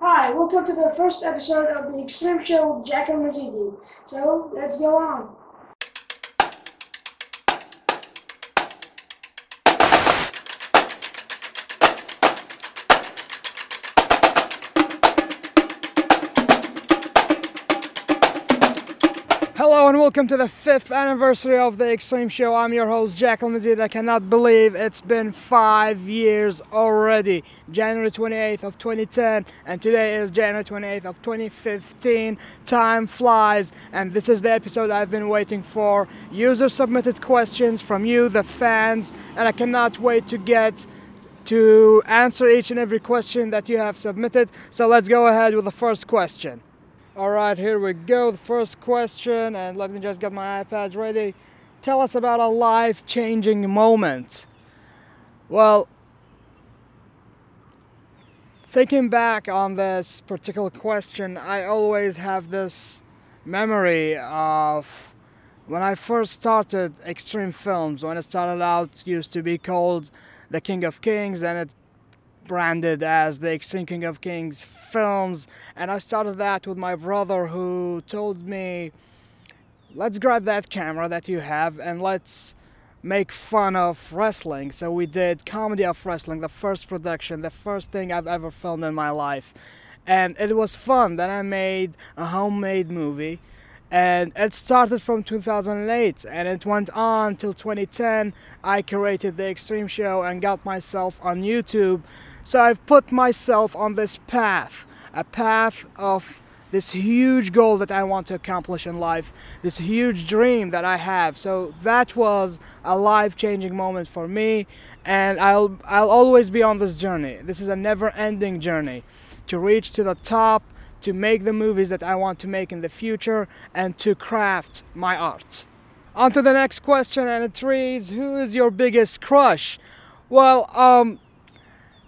Hi, welcome to the first episode of the Extreme Show with AL-Mazeedi. So, let's go on. Hello and welcome to the 5th anniversary of the Extreme Show. I'm your host AL-Mazeedi. I cannot believe it's been 5 years already. January 28th of 2010 and today is January 28th of 2015. Time flies and this is the episode I've been waiting for. User submitted questions from you, the fans, and I cannot wait to get to answer each and every question that you have submitted. So let's go ahead with the first question. Alright, here we go, the first question, and let me just get my iPad ready. Tell us about a life-changing moment. Well, thinking back on this particular question, I always have this memory of when I first started Extreme Films. When it started out, it used to be called The King of Kings, and it branded as the Extreme King of Kings Films, and I started that with my brother, who told me, let's grab that camera that you have and let's make fun of wrestling. So we did Comedy of Wrestling, the first production, the first thing I've ever filmed in my life, and it was fun. Then I made a homemade movie, and it started from 2008 and it went on till 2010. I created the Extreme Show and got myself on YouTube. So I've put myself on this path, a path of this huge goal that I want to accomplish in life, this huge dream that I have. So that was a life-changing moment for me, and I'll always be on this journey. This is a never-ending journey to reach to the top, to make the movies that I want to make in the future, and to craft my art. On to the next question, and it reads, who is your biggest crush? Well,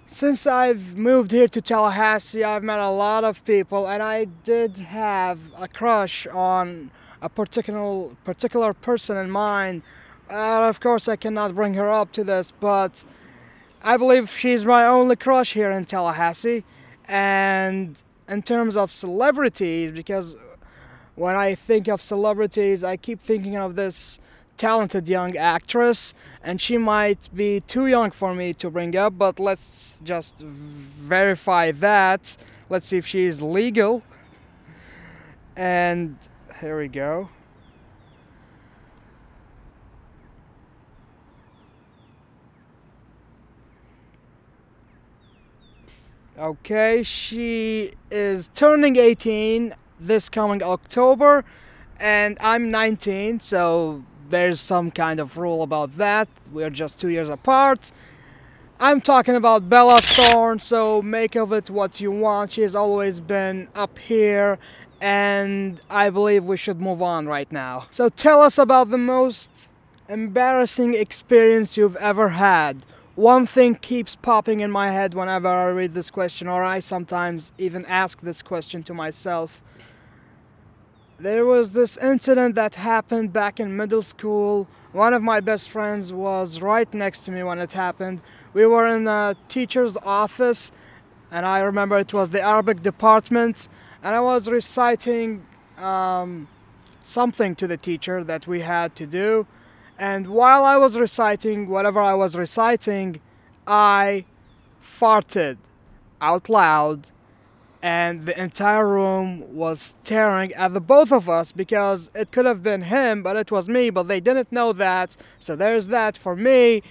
since I've moved here to Tallahassee, I've met a lot of people, and I did have a crush on a particular person in mind. Of course, I cannot bring her up to this, but I believe she's my only crush here in Tallahassee. And in terms of celebrities, because when I think of celebrities, I keep thinking of this talented young actress, and she might be too young for me to bring up, but let's just verify that. Let's see if she is legal. And here we go. Okay, she is turning 18 this coming October, and I'm 19, so there's some kind of rule about that. We're just 2 years apart. I'm talking about Bella Thorne, so make of it what you want. She has always been up here, and I believe we should move on right now. So tell us about the most embarrassing experience you've ever had. One thing keeps popping in my head whenever I read this question, or I sometimes even ask this question to myself. There was this incident that happened back in middle school. One of my best friends was right next to me when it happened. We were in a teacher's office, and I remember it was the Arabic department, and I was reciting something to the teacher that we had to do. And while I was reciting whatever I was reciting, I farted out loud, and the entire room was staring at the both of us, because it could have been him, but it was me, but they didn't know that. So there's that for me.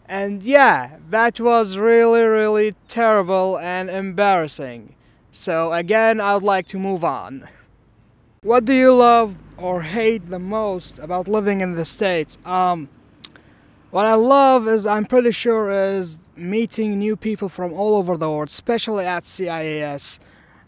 And yeah, that was really, really terrible and embarrassing. So again, I would like to move on. What do you love or hate the most about living in the States? What I love is, I'm pretty sure, is meeting new people from all over the world, especially at CIAS,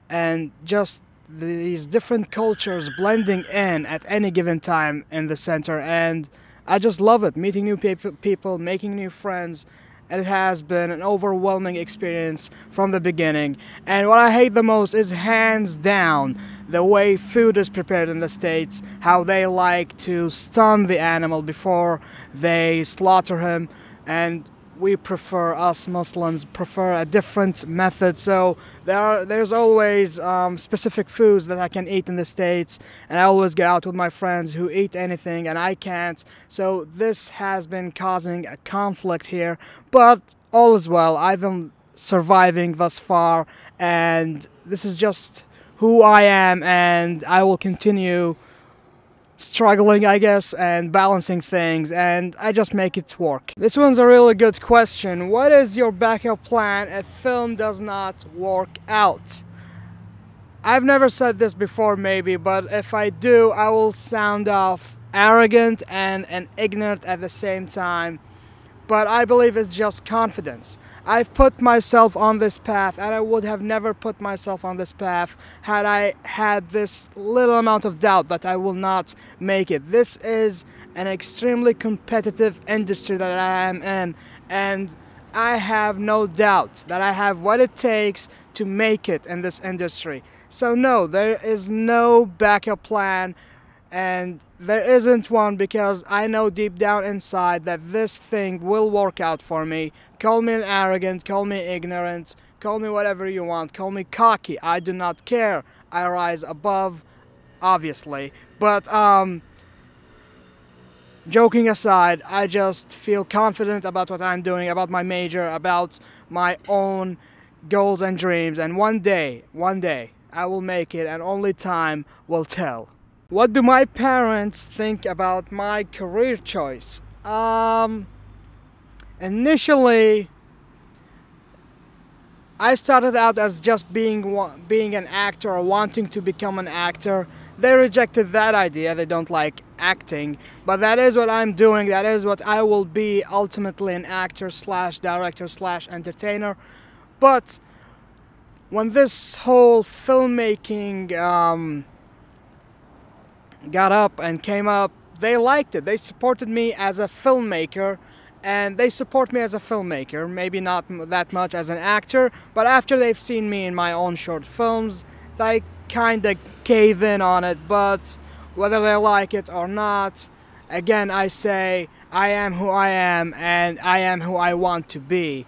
and just these different cultures blending in at any given time in the center. And I just love it, meeting new people, making new friends. It has been an overwhelming experience from the beginning. And what I hate the most is, hands down, the way food is prepared in the States, how they like to stun the animal before they slaughter him. And we prefer, us Muslims prefer a different method. So there's always specific foods that I can eat in the States, and I always go out with my friends who eat anything and I can't. So this has been causing a conflict here, but all is well. I've been surviving thus far, and this is just who I am, and I will continue struggling, I guess, and balancing things, and I just make it work. This one's a really good question. What is your backup plan if film does not work out? I've never said this before maybe, but if I do, I will sound off arrogant and ignorant at the same time. But I believe it's just confidence. I've put myself on this path, and I would have never put myself on this path had I had this little amount of doubt that I will not make it. This is an extremely competitive industry that I am in, and I have no doubt that I have what it takes to make it in this industry. So no, there is no backup plan, and there isn't one, because I know deep down inside that this thing will work out for me. Call me an arrogant, call me ignorant, call me whatever you want, call me cocky, I do not care. I rise above, obviously. But joking aside, I just feel confident about what I'm doing, about my major, about my own goals and dreams, and one day, I will make it, and only time will tell. What do my parents think about my career choice? Initially, I started out as just being an actor or wanting to become an actor. They rejected that idea. They don't like acting, but that is what I'm doing. That is what I will be, ultimately, an actor slash director slash entertainer. But when this whole filmmaking got up and came up, they liked it. They supported me as a filmmaker, and they support me as a filmmaker. Maybe not that much as an actor, but after they've seen me in my own short films, they kind of cave in on it. But whether they like it or not, again, I say I am who I am, and I am who I want to be.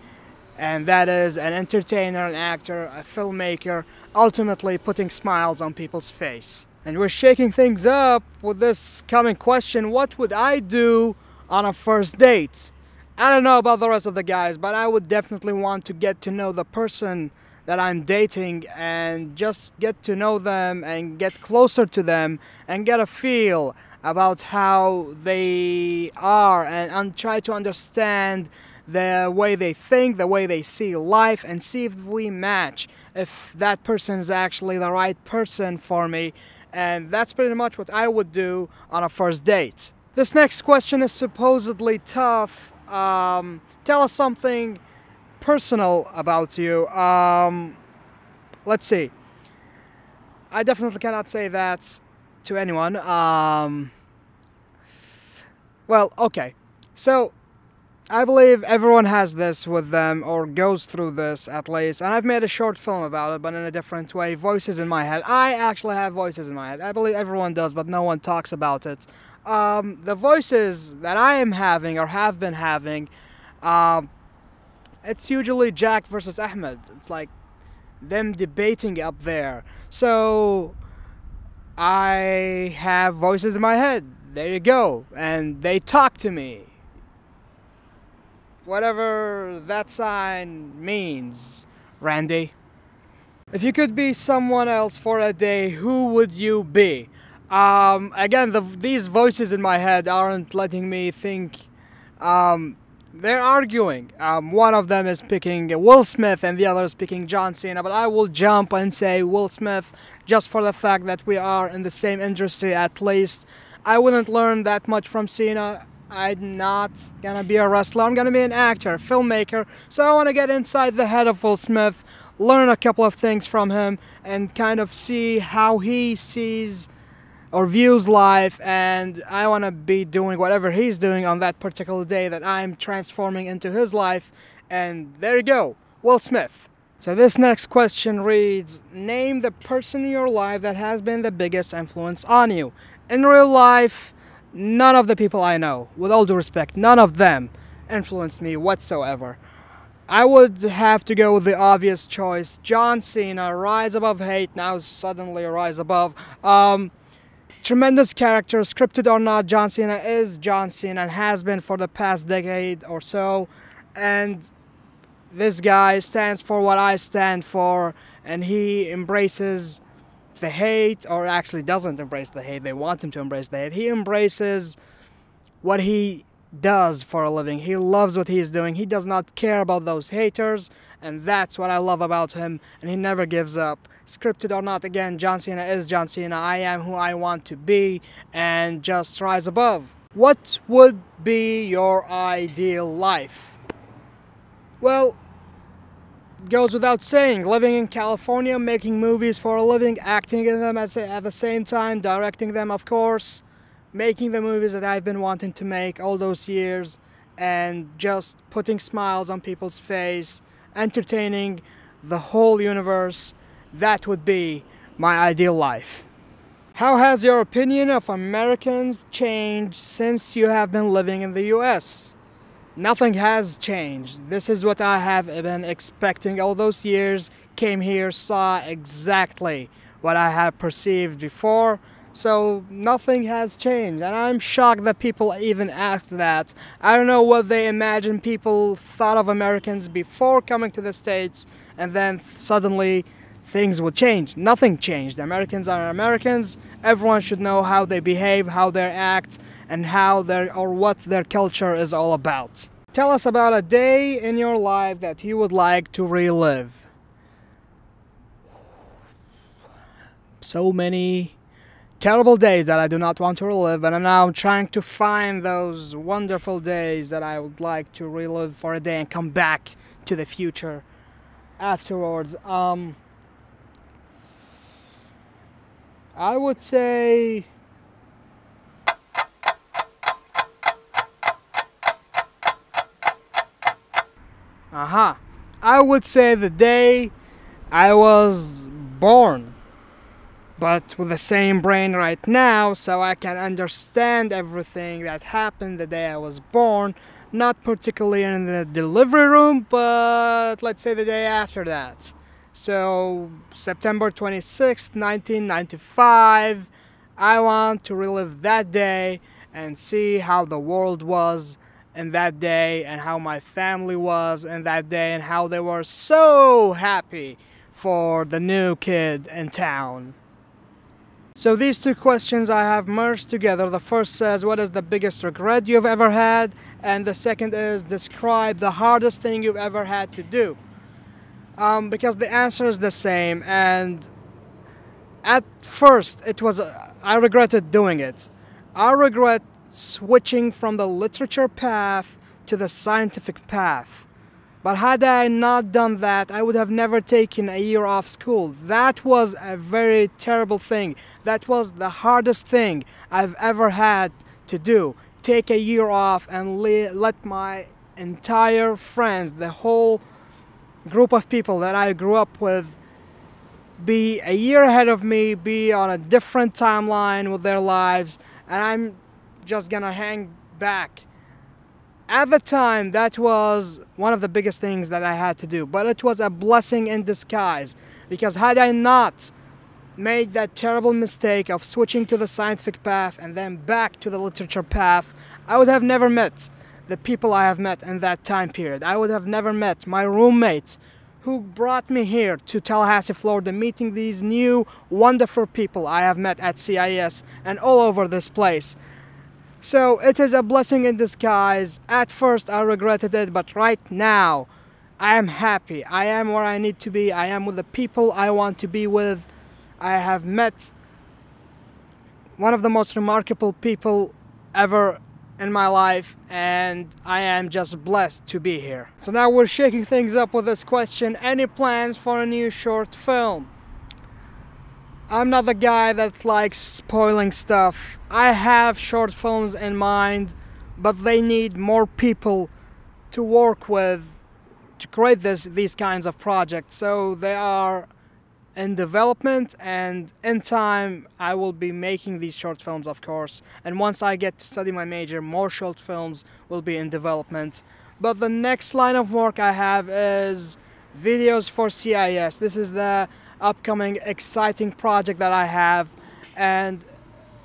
And that is an entertainer, an actor, a filmmaker, ultimately putting smiles on people's face. And we're shaking things up with this coming question: what would I do on a first date? I don't know about the rest of the guys, but I would definitely want to get to know the person that I'm dating, and just get to know them and get closer to them and get a feel about how they are, and try to understand the way they think, the way they see life, and see if we match, if that person is actually the right person for me. And that's pretty much what I would do on a first date. This next question is supposedly tough. Tell us something personal about you. Let's see. I definitely cannot say that to anyone. Well, okay. So, I believe everyone has this with them, or goes through this at least, and I've made a short film about it, but in a different way. Voices in my head. I actually have voices in my head. I believe everyone does, but no one talks about it. The voices that I am having, or have been having, it's usually Jack versus Ahmed. It's like them debating up there. So I have voices in my head. There you go. And they talk to me. Whatever that sign means, Randy. If you could be someone else for a day, who would you be? Again, these voices in my head aren't letting me think. They're arguing. One of them is picking Will Smith and the other is picking John Cena, but I will jump and say Will Smith, just for the fact that we are in the same industry at least. I wouldn't learn that much from Cena. I'm not gonna be a wrestler. I'm gonna be an actor, a filmmaker. So I want to get inside the head of Will Smith, learn a couple of things from him, and kind of see how he sees or views life. And I want to be doing whatever he's doing on that particular day that I'm transforming into his life. And there you go, Will Smith. So this next question reads: name the person in your life that has been the biggest influence on you. In real life, none of the people I know, with all due respect, none of them. influenced me whatsoever. I would have to go with the obvious choice. John Cena, Rise Above Hate, now suddenly Rise Above. Tremendous character, scripted or not, John Cena is John Cena and has been for the past decade or so. And this guy stands for what I stand for, and he embraces the hate, or actually doesn't embrace the hate. They want him to embrace the hate. He embraces what he does for a living. He loves what he's doing. He does not care about those haters, and that's what I love about him, and he never gives up. Scripted or not, again, John Cena is John Cena. I am who I want to be, and just rise above. What would be your ideal life? Well, goes without saying, living in California, making movies for a living, acting in them at the same time, directing them, of course, making the movies that I've been wanting to make all those years, and just putting smiles on people's face, entertaining the whole universe. That would be my ideal life. How has your opinion of Americans changed since you have been living in the US? Nothing has changed. This is what I have been expecting all those years. Came here, saw exactly what I have perceived before. So nothing has changed, and I'm shocked that people even ask that. I don't know what they imagine people thought of Americans before coming to the States, and then suddenly things will change. Nothing changed. Americans are Americans. Everyone should know how they behave, how they act, and what their culture is all about. Tell us about a day in your life that you would like to relive. So many terrible days that I do not want to relive, and I'm now trying to find those wonderful days that I would like to relive for a day and come back to the future afterwards. I would say I would say the day I was born, but with the same brain right now, so I can understand everything that happened the day I was born, not particularly in the delivery room, but let's say the day after that. So September 26th, 1995, I want to relive that day and see how the world was in that day, and how my family was in that day, and how they were so happy for the new kid in town. So these two questions I have merged together. The first says, what is the biggest regret you've ever had? And the second is, describe the hardest thing you've ever had to do. Because the answer is the same, and at first I regretted doing it. I regret switching from the literature path to the scientific path. But had I not done that, I would have never taken a year off school. That was a very terrible thing. That was the hardest thing I've ever had to do. Take a year off and let my entire friends, the whole group of people that I grew up with, be a year ahead of me, be on a different timeline with their lives, and I'm just gonna hang back. At the time, that was one of the biggest things that I had to do, but it was a blessing in disguise, because had I not made that terrible mistake of switching to the scientific path and then back to the literature path, I would have never met the people I have met in that time period. I would have never met my roommates who brought me here to Tallahassee, Florida, meeting these new wonderful people I have met at CIS and all over this place. So it is a blessing in disguise. At first I regretted it, but right now I am happy. I am where I need to be. I am with the people I want to be with. I have met one of the most remarkable people ever in my life, and I am just blessed to be here. So now we're shaking things up with this question. Any plans for a new short film? I'm not the guy that likes spoiling stuff. I have short films in mind, but they need more people to work with to create these kinds of projects. So they are in development, and in time I will be making these short films, of course, and once I get to study my major, more short films will be in development. But the next line of work I have is videos for CIS. This is the upcoming exciting project that I have, and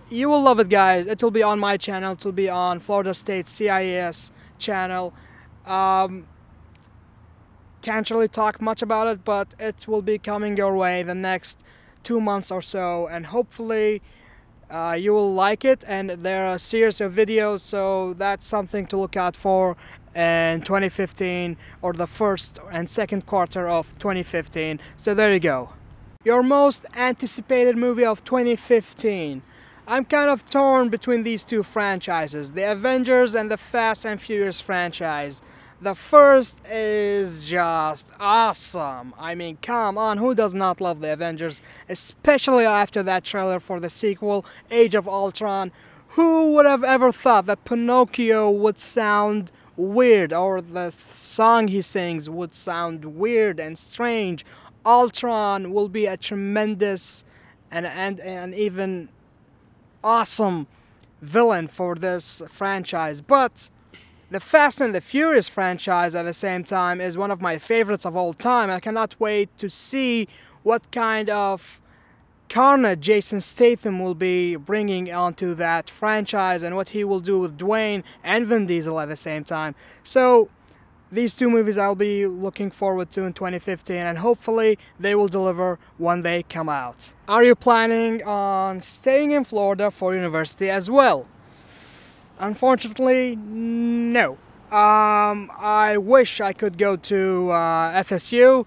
you will love it, guys. It will be on my channel. It will be on Florida State CIS channel. Can't really talk much about it, but it will be coming your way the next 2 months or so, and hopefully you will like it. And there are a series of videos, so that's something to look out for in 2015 or the first and second quarter of 2015. So there you go. Your most anticipated movie of 2015. I'm kind of torn between these two franchises, the Avengers and the Fast and Furious franchise. The first is just awesome. I mean, come on, who does not love the Avengers? Especially after that trailer for the sequel, Age of Ultron. Who would have ever thought that Pinocchio would sound weird, or the song he sings would sound weird and strange? Ultron will be a tremendous and even awesome villain for this franchise. But the Fast and the Furious franchise at the same time is one of my favorites of all time. I cannot wait to see what kind of carnage Jason Statham will be bringing onto that franchise and what he will do with Dwayne and Vin Diesel at the same time. So these two movies I'll be looking forward to in 2015, and hopefully they will deliver when they come out. Are you planning on staying in Florida for university as well? Unfortunately, no. I wish I could go to FSU,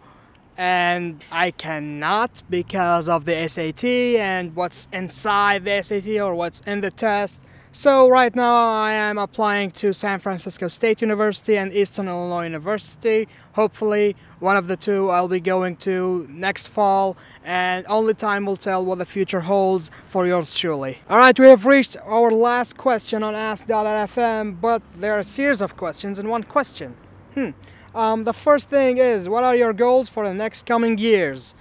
and I cannot because of the SAT and what's inside the SAT or what's in the test. So right now I am applying to San Francisco State University and Eastern Illinois University. Hopefully one of the two I'll be going to next fall, and only time will tell what the future holds for yours truly. Alright, we have reached our last question on Ask.fm, but there are a series of questions in one question. The first thing is, what are your goals for the next coming years?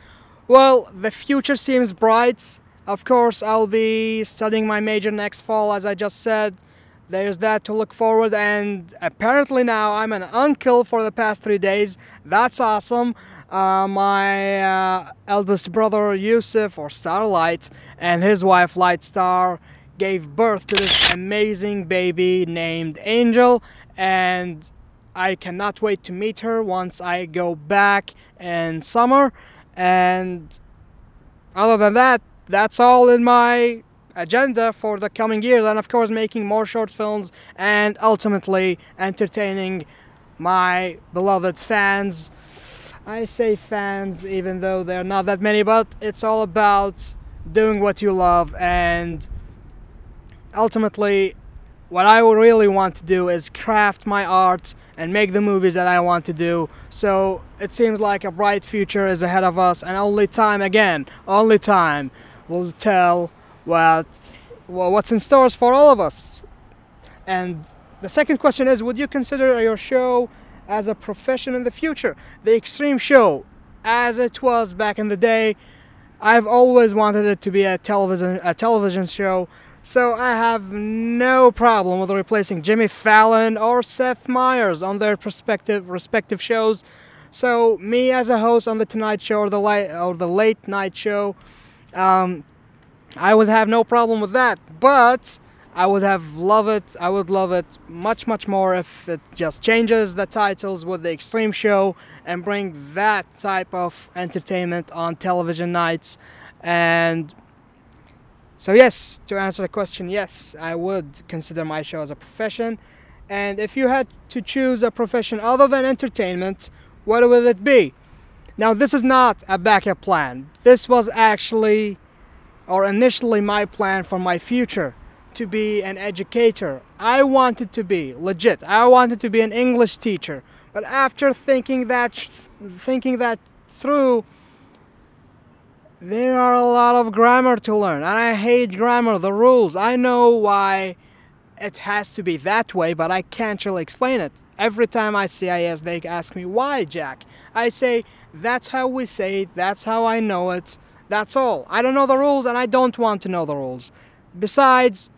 Well, the future seems bright. Of course, I'll be studying my major next fall, as I just said. There's that to look forward, and apparently now I'm an uncle for the past 3 days. That's awesome. My eldest brother Yusuf, or Starlight, and his wife Lightstar gave birth to this amazing baby named Angel, and I cannot wait to meet her once I go back in summer. And other than that, that's all in my agenda for the coming years, and of course making more short films and ultimately entertaining my beloved fans. I say fans even though they're not that many, but it's all about doing what you love, and ultimately what I really want to do is craft my art and make the movies that I want to do. So it seems like a bright future is ahead of us, and only time, again, only time will tell what's in stores for all of us. And the second question is, would you consider your show as a profession in the future? The Extreme Show, as it was back in the day, I've always wanted it to be a television show, so I have no problem with replacing Jimmy Fallon or Seth Meyers on their respective shows. So me as a host on the Tonight Show or the Late Night Show, I would have no problem with that, but I would love it much more if it just changes the titles with the Extreme Show and bring that type of entertainment on television nights. And so yes, to answer the question, yes, I would consider my show as a profession. And if you had to choose a profession other than entertainment, what would it be? Now, this is not a backup plan. This was actually, or initially, my plan for my future, to be an educator. I wanted to be legit. I wanted to be an English teacher. But after thinking that through, there are a lot of grammar to learn, and I hate grammar, the rules. I know why it has to be that way, but I can't really explain it. Every time I see CIS, they ask me, why, Jack? I say, that's how we say it, that's how I know it, that's all. I don't know the rules, and I don't want to know the rules. Besides,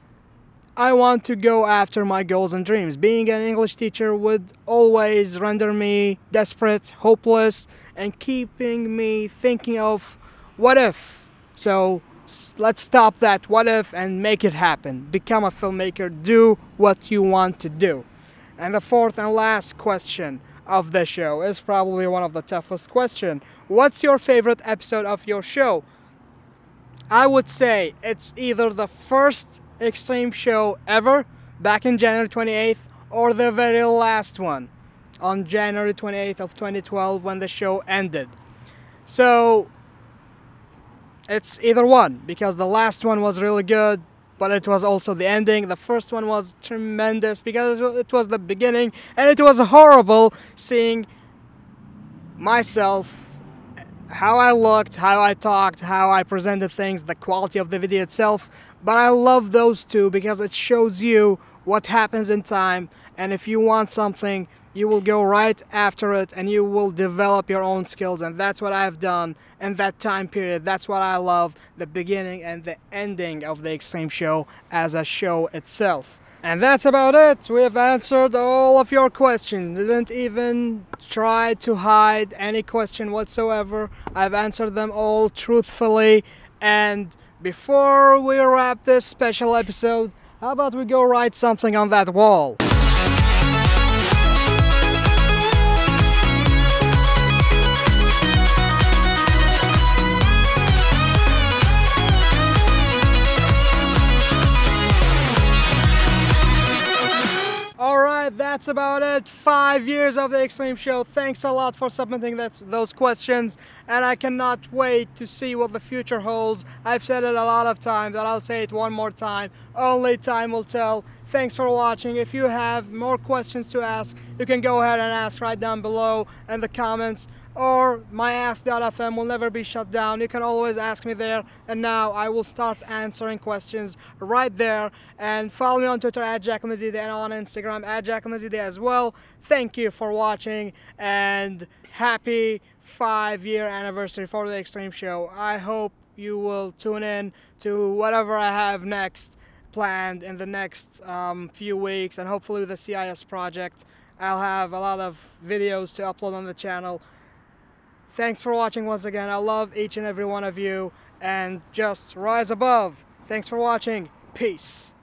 I want to go after my goals and dreams. Being an English teacher would always render me desperate, hopeless, and keeping me thinking of what if. So let's stop that what if and make it happen. Become a filmmaker. Do what you want to do. And the fourth and last question of the show is probably one of the toughest questions. What's your favorite episode of your show? I would say it's either the first Extreme show ever, back in January 28th, or the very last one on January 28th of 2012 when the show ended. So it's either one, because the last one was really good, but it was also the ending. The first one was tremendous because it was the beginning, and it was horrible seeing myself, how I looked, how I talked, how I presented things, the quality of the video itself. But I love those two because it shows you what happens in time, and if you want something, you will go right after it and you will develop your own skills, and that's what I've done in that time period. That's what I love, the beginning and the ending of the Extreme show as a show itself. And that's about it. We have answered all of your questions. Didn't even try to hide any question whatsoever. I've answered them all truthfully. And before we wrap this special episode, how about we go write something on that wall? Alright, that's about it. 5 years of the Extreme show. Thanks a lot for submitting those questions, and I cannot wait to see what the future holds. I've said it a lot of times, and I'll say it one more time. Only time will tell. Thanks for watching. If you have more questions to ask, you can go ahead and ask right down below in the comments, or my Ask.fm will never be shut down. You can always ask me there, and now I will start answering questions right there. And follow me on Twitter at AL-Mazeedi and on Instagram at AL-Mazeedi as well. Thank you for watching, and happy 5-year anniversary for the Extreme show. I hope you will tune in to whatever I have next planned in the next few weeks, and hopefully with the CIS project I'll have a lot of videos to upload on the channel. Thanks for watching once again. I love each and every one of you, and just rise above. Thanks for watching. Peace.